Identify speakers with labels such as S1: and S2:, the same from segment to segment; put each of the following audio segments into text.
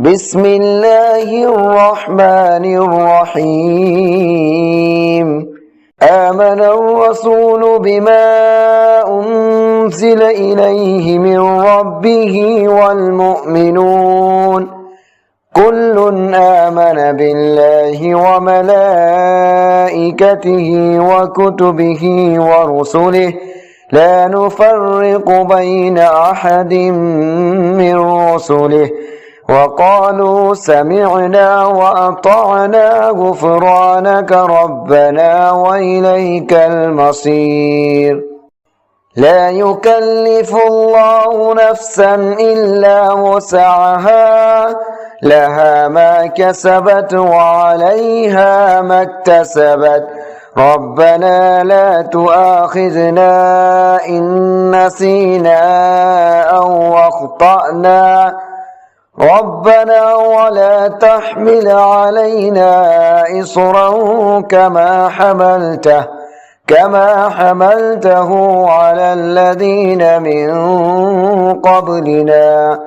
S1: بسم الله الرحمن الرحيم آمن الرسول بما أنزل إليه من ربه والمؤمنون كل آمن بالله وملائكته وكتبه ورسله لا نفرق بين أحد من رسله وقالوا سمعنا وأطعنا غفرانك ربنا وإليك المصير لا يكلف الله نفسا إلا وسعها لها ما كسبت وعليها ما اكتسبت ربنا لا تؤاخذنا إن نسينا أو أخطأنا ربنا ولا تحمل علينا إصرا كما حملته على الذين من قبلنا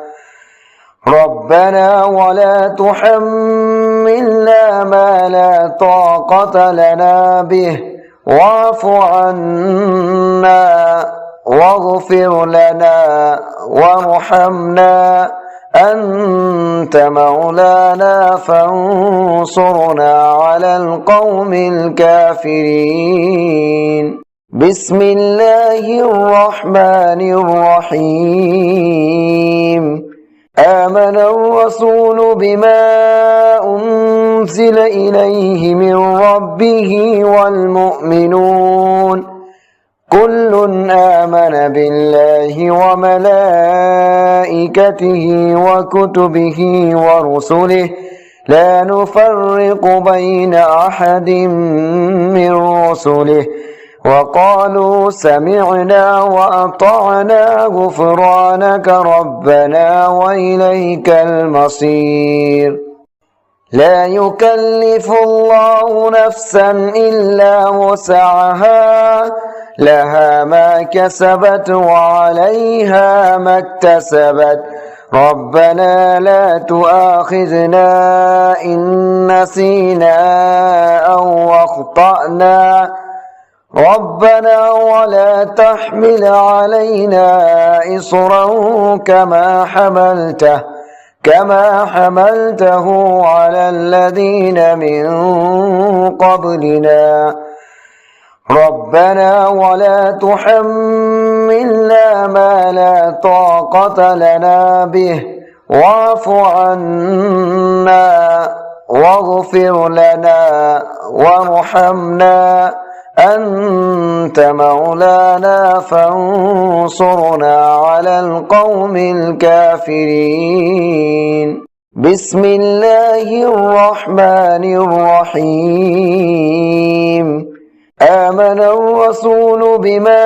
S1: ربنا ولا تحملنا ما لا طاقة لنا به واعف عنا واغفر لنا وارحمنا أنت مولانا فانصرنا على القوم الكافرين بسم الله الرحمن الرحيم آمن الرسول بما أنزل إليه من ربه والمؤمنون كل آمن بالله وملائكته وكتبه ورسله لا نفرق بين أحد من رسله وقالوا سمعنا وأطعنا غفرانك ربنا وإليك المصير لا يكلف الله نفسا إلا وسعها لها ما كسبت وعليها ما اكتسبت ربنا لا تؤاخذنا إن نسينا أو أخطأنا ربنا ولا تحمل علينا إصرا كما حملته على الذين من قبلنا ربنا ولا تحملنا ما لا طاقة لنا به واعف عنا واغفر لنا وارحمنا أنت مولانا فانصرنا على القوم الكافرين بسم الله الرحمن الرحيم آمن الرسول بما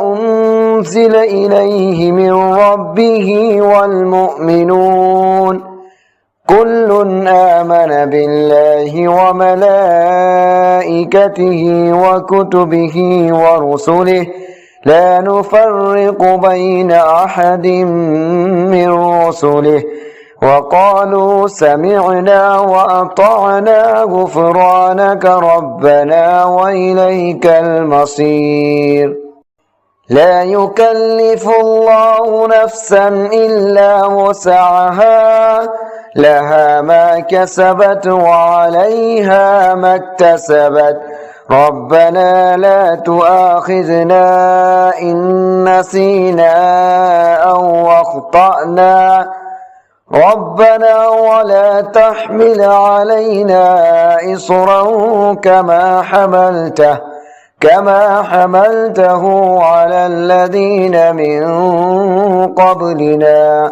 S1: أنزل إليه من ربه والمؤمنون كل آمن بالله وملائكته وكتبه ورسله لا نفرق بين أحد من رسله وقالوا سمعنا وأطعنا غفرانك ربنا وإليك المصير لا يكلف الله نفسا إلا وسعها لها ما كسبت وعليها ما اكتسبت ربنا لا تؤاخذنا إن نسينا أو أخطأنا ربنا ولا تحمل علينا إصرا كما حملته على الذين من قبلنا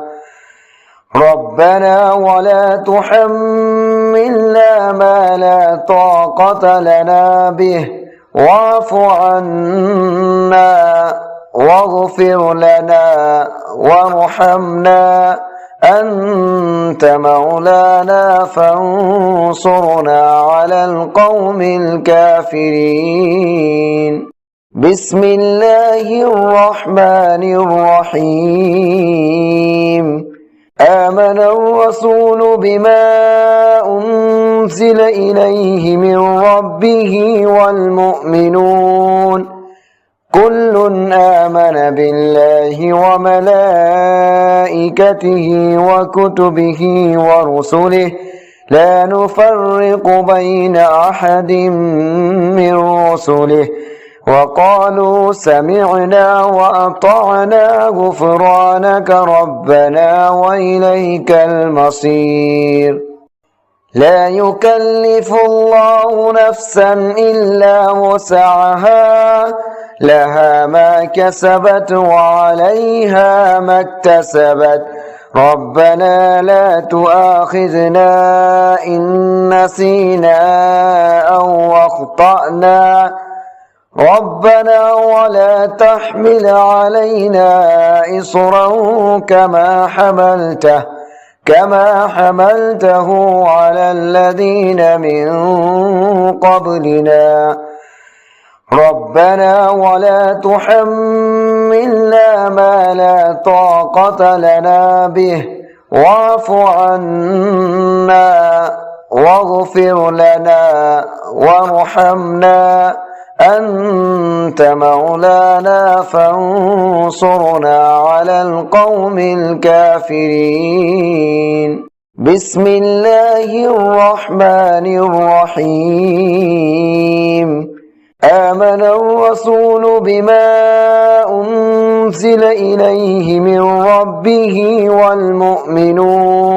S1: ربنا ولا تحملنا ما لا طاقة لنا به واعف عنا واغفر لنا وارحمنا أنت مولانا فانصرنا على القوم الكافرين بسم الله الرحمن الرحيم آمن الرسول بما أنزل إليه من ربه والمؤمنون كل آمن بالله وملائكته وكتبه ورسله لا نفرق بين أحد من رسله وقالوا سمعنا وأطعنا غفرانك ربنا وإليك المصير لا يكلف الله نفسا إلا وسعها لها ما كسبت وعليها ما اكتسبت ربنا لا تؤاخذنا إن نسينا أو أخطأنا ربنا ولا تحمل علينا إصرا كما حملته على الذين من قبلنا ربنا ولا تحملنا ما لا طاقة لنا به واعف عنا واغفر لنا وارحمنا أنت مولانا فانصرنا على القوم الكافرين بسم الله الرحمن الرحيم آمن الرسول بما أنزل إليه من ربه والمؤمنون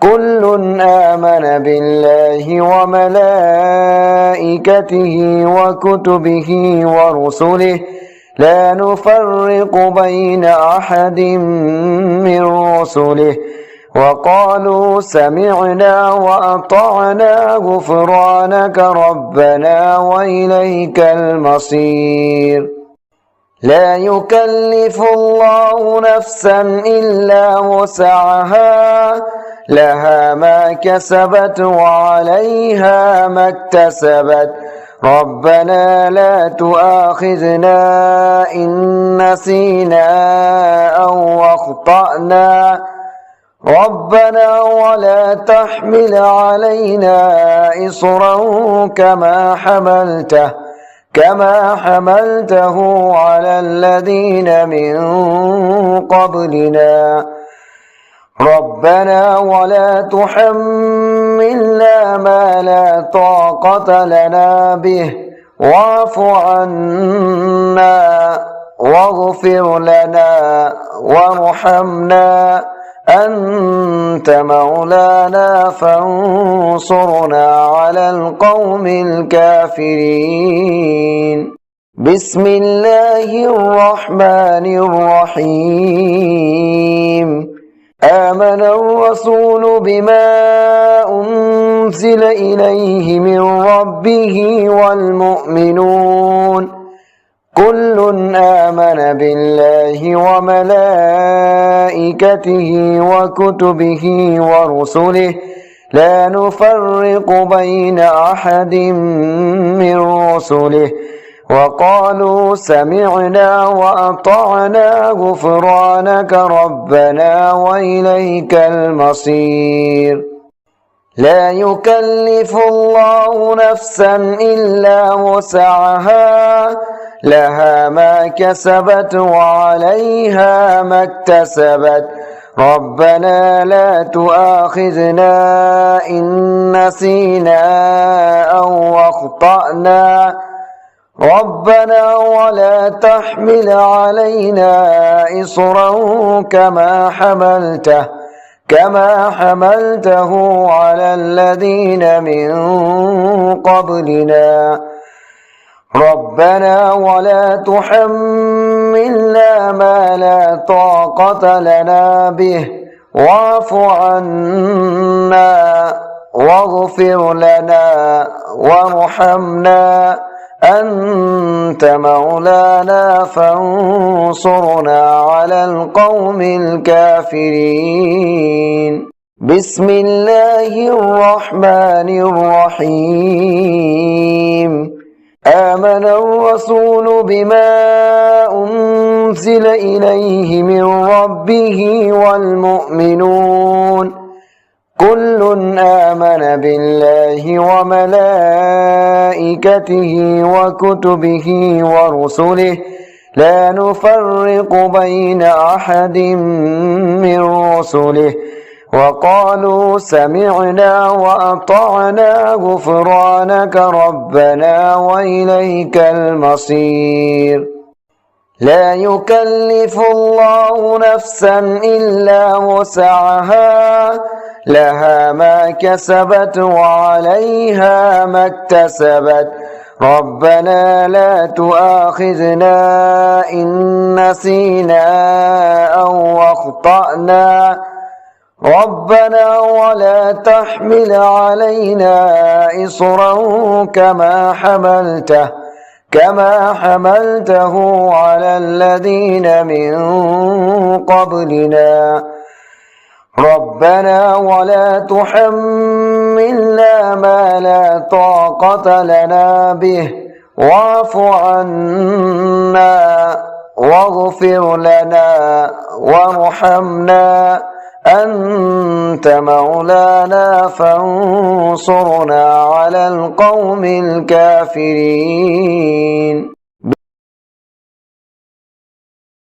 S1: كل آمن بالله وملائكته وكتبه ورسله لا نفرق بين أحد من رسله وقالوا سمعنا وأطعنا غفرانك ربنا وإليك المصير لا يكلف الله نفسا إلا وسعها لها ما كسبت وعليها ما اكتسبت ربنا لا تؤاخذنا إن نسينا أو أخطأنا ربنا ولا تحمل علينا إصرا كما حملته على الذين من قبلنا ربنا ولا تحملنا ما لا طاقة لنا به واعف عنا واغفر لنا وارحمنا أنت مولانا فانصرنا على القوم الكافرين بسم الله الرحمن الرحيم آمن الرسول بما أنزل إليه من ربه والمؤمنون كل آمن بالله وملائكته وكتبه ورسله لا نفرق بين أحد من رسله وقالوا سمعنا وأطعنا غفرانك ربنا وإليك المصير لا يكلف الله نفسا إلا وسعها لها ما كسبت وعليها ما اكتسبت ربنا لا تؤاخذنا إن نسينا أو أخطأنا ربنا ولا تحمل علينا إصرا كما حملته على الذين من قبلنا ربنا ولا تحملنا ما لا طاقة لنا به واعف عنا واغفر لنا وارحمنا أنت مولانا فانصرنا على القوم الكافرين بسم الله الرحمن الرحيم آمن الرسول بما أنزل أنزل إليه من ربه والمؤمنون كل آمن بالله وملائكته وكتبه ورسله لا نفرق بين أحد من رسله وقالوا سمعنا وأطعنا غفرانك ربنا وإليك المصير لا يكلف الله نفسا إلا وسعها لها ما كسبت وعليها ما اكتسبت ربنا لا تؤاخذنا إن نسينا أو أخطأنا ربنا ولا تحمل علينا إصرا كما حملته على الذين من قبلنا ربنا ولا تحملنا ما لا طاقة لنا به واعف عنا واغفر لنا وارحمنا أنت مولانا فانصرنا على القوم الكافرين